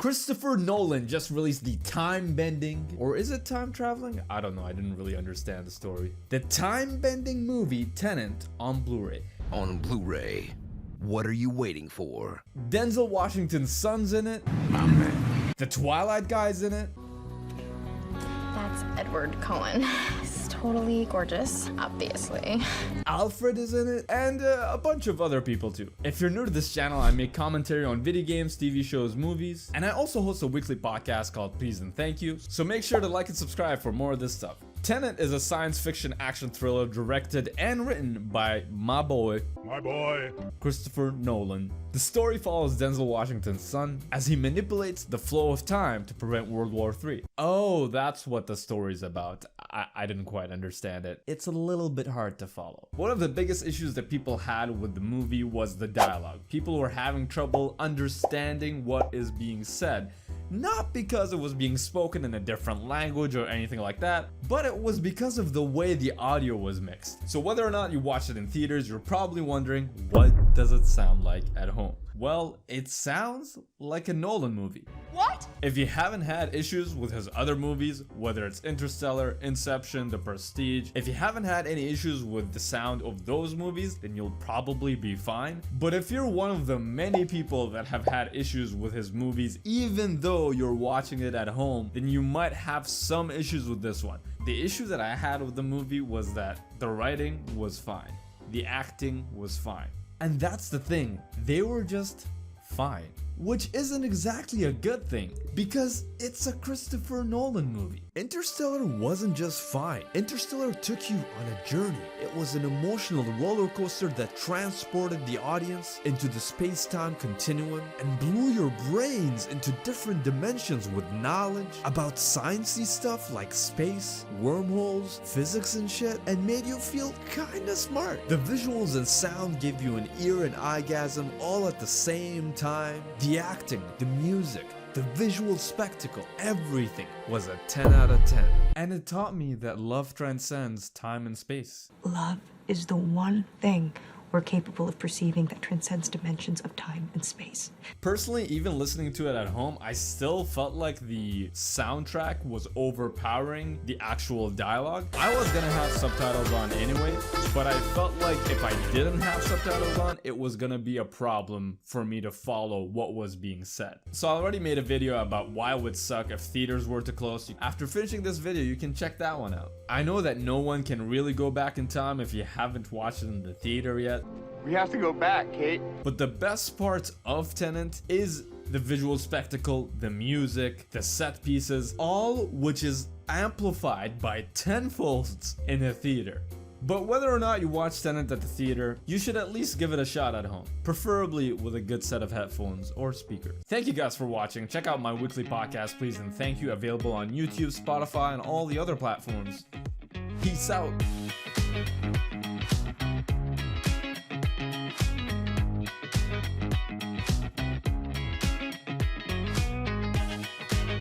Christopher Nolan just released the time-bending, or is it time traveling? I don't know, I didn't really understand the story. The time-bending movie Tenet on Blu-ray. On Blu-ray, what are you waiting for? Denzel Washington's son's in it. My man. The Twilight guy's in it. That's Edward Cohen. He's totally gorgeous, obviously. Alfred is in it, and a bunch of other people too. If you're new to this channel, I make commentary on video games, TV shows, movies, and I also host a weekly podcast called Please and Thank You, so make sure to like and subscribe for more of this stuff. Tenet is a science fiction action thriller directed and written by my boy, Christopher Nolan. The story follows Denzel Washington's son as he manipulates the flow of time to prevent World War III. Oh, that's what the story's about. I didn't quite understand it. It's a little bit hard to follow. One of the biggest issues that people had with the movie was the dialogue. People were having trouble understanding what is being said. Not because it was being spoken in a different language or anything like that, but it was because of the way the audio was mixed. So whether or not you watched it in theaters, you're probably wondering, what does it sound like at home? Well, it sounds like a Nolan movie. What? If you haven't had issues with his other movies, whether it's Interstellar, Inception, The Prestige, if you haven't had any issues with the sound of those movies, then you'll probably be fine. But if you're one of the many people that have had issues with his movies, even though you're watching it at home, then you might have some issues with this one. The issue that I had with the movie was that the writing was fine. The acting was fine. And that's the thing, they were just fine. Which isn't exactly a good thing, because it's a Christopher Nolan movie. Interstellar wasn't just fine. Interstellar took you on a journey. It was an emotional roller coaster that transported the audience into the space-time continuum and blew your brains into different dimensions with knowledge about sciencey stuff like space, wormholes, physics and shit, and made you feel kinda smart. The visuals and sound gave you an ear and eyegasm all at the same time. The acting, the music, the visual spectacle, everything was a 10 out of 10. And it taught me that love transcends time and space. Love is the one thing we're capable of perceiving that transcends dimensions of time and space. Personally, even listening to it at home, I still felt like the soundtrack was overpowering the actual dialogue. I was gonna have subtitles on anyway, but I felt like if I didn't have subtitles on, it was gonna be a problem for me to follow what was being said. So I already made a video about why it would suck if theaters were to close. After finishing this video, you can check that one out. I know that no one can really go back in time if you haven't watched it in the theater yet. We have to go back, Kate. But the best part of Tenet is the visual spectacle, the music, the set pieces, all which is amplified by tenfolds in a theater. But whether or not you watch Tenet at the theater, you should at least give it a shot at home, preferably with a good set of headphones or speakers. Thank you guys for watching. Check out my weekly podcast, Please and Thank You, available on YouTube, Spotify, and all the other platforms. Peace out.